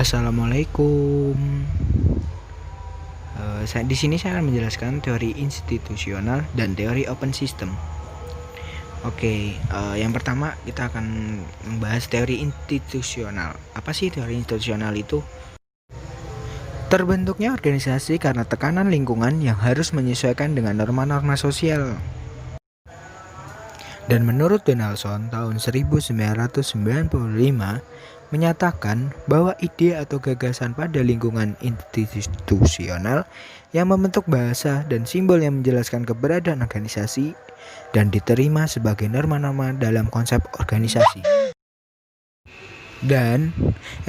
Assalamualaikum. Di sini saya akan menjelaskan teori institusional dan teori open system. Oke, yang pertama kita akan membahas teori institusional. Apa sih teori institusional itu? Terbentuknya organisasi karena tekanan lingkungan yang harus menyesuaikan dengan norma-norma sosial. Dan menurut Donaldson tahun 1995 menyatakan bahwa ide atau gagasan pada lingkungan institusional yang membentuk bahasa dan simbol yang menjelaskan keberadaan organisasi dan diterima sebagai norma-norma dalam konsep organisasi. Dan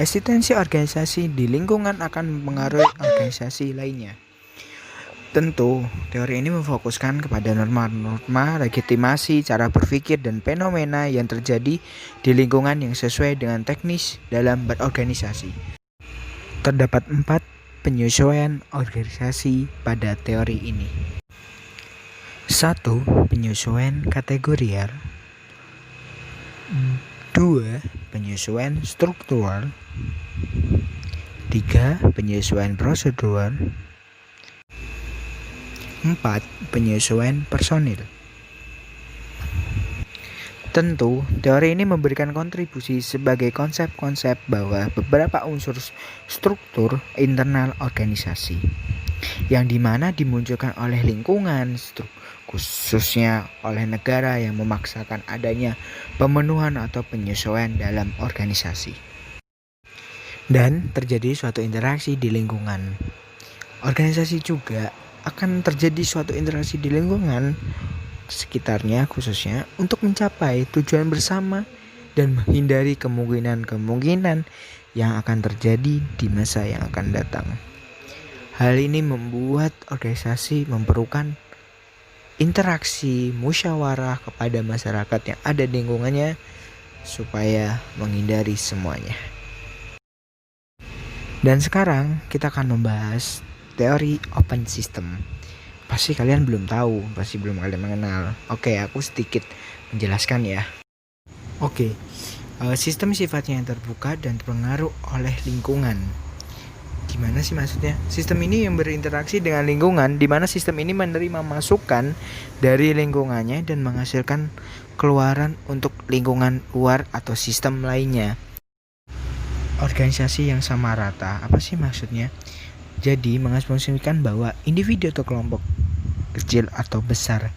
eksistensi organisasi di lingkungan akan mempengaruhi organisasi lainnya. Tentu, teori ini memfokuskan kepada norma-norma, legitimasi, cara berpikir, dan fenomena yang terjadi di lingkungan yang sesuai dengan teknis dalam berorganisasi. Terdapat 4 penyesuaian organisasi pada teori ini. 1. Penyesuaian kategorial. 2. Penyesuaian struktural. 3. Penyesuaian prosedural. 4. Penyesuaian personil. Tentu, teori ini memberikan kontribusi sebagai konsep-konsep bahwa beberapa unsur struktur internal organisasi yang dimana dimunculkan oleh lingkungan, khususnya oleh negara yang memaksakan adanya pemenuhan atau penyesuaian dalam organisasi. Dan terjadi suatu interaksi di lingkungan. Organisasi juga akan terjadi suatu interaksi di lingkungan sekitarnya khususnya untuk mencapai tujuan bersama dan menghindari kemungkinan-kemungkinan yang akan terjadi di masa yang akan datang. Hal ini membuat organisasi memerlukan interaksi musyawarah kepada masyarakat yang ada di lingkungannya supaya menghindari semuanya. Dan sekarang kita akan membahas teori open system. Pasti kalian belum tahu, pasti belum kalian mengenal. Oke, aku sedikit menjelaskan ya. Oke, sistem sifatnya yang terbuka dan terpengaruh oleh lingkungan. Gimana sih maksudnya? Sistem ini yang berinteraksi dengan lingkungan, di mana sistem ini menerima masukan dari lingkungannya dan menghasilkan keluaran untuk lingkungan luar atau sistem lainnya. Organisasi yang sama rata, apa sih maksudnya? Jadi mengasumsikan bahwa individu atau kelompok kecil atau besar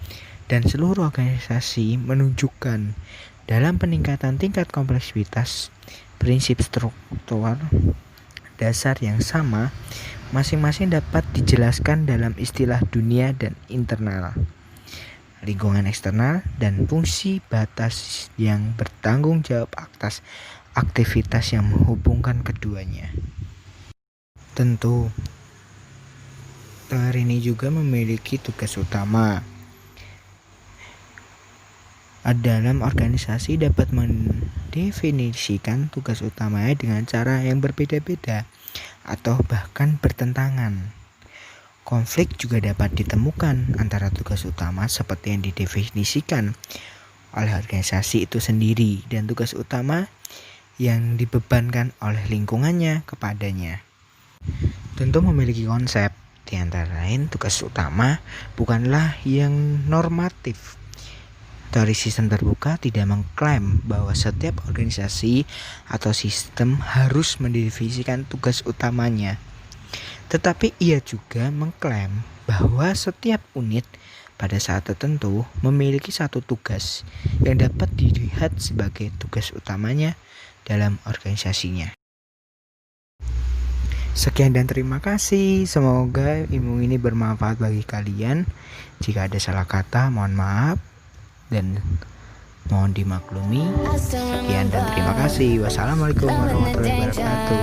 dan seluruh organisasi menunjukkan dalam peningkatan tingkat kompleksitas prinsip struktural dasar yang sama, masing-masing dapat dijelaskan dalam istilah dunia dan internal, lingkungan eksternal, dan fungsi batas yang bertanggung jawab atas aktivitas yang menghubungkan keduanya. Tentu, teori ini juga memiliki tugas utama. Dalam organisasi dapat mendefinisikan tugas utamanya dengan cara yang berbeda-beda atau bahkan bertentangan. Konflik juga dapat ditemukan antara tugas utama seperti yang didefinisikan oleh organisasi itu sendiri dan tugas utama yang dibebankan oleh lingkungannya kepadanya. Tentu memiliki konsep, di antara lain tugas utama bukanlah yang normatif. Teori sistem terbuka tidak mengklaim bahwa setiap organisasi atau sistem harus mendefinisikan tugas utamanya. Tetapi ia juga mengklaim bahwa setiap unit pada saat tertentu memiliki satu tugas yang dapat dilihat sebagai tugas utamanya dalam organisasinya. Sekian dan terima kasih. Semoga ilmu ini bermanfaat bagi kalian. Jika ada salah kata, mohon maaf dan mohon dimaklumi. Sekian dan terima kasih. Wassalamualaikum warahmatullahi wabarakatuh.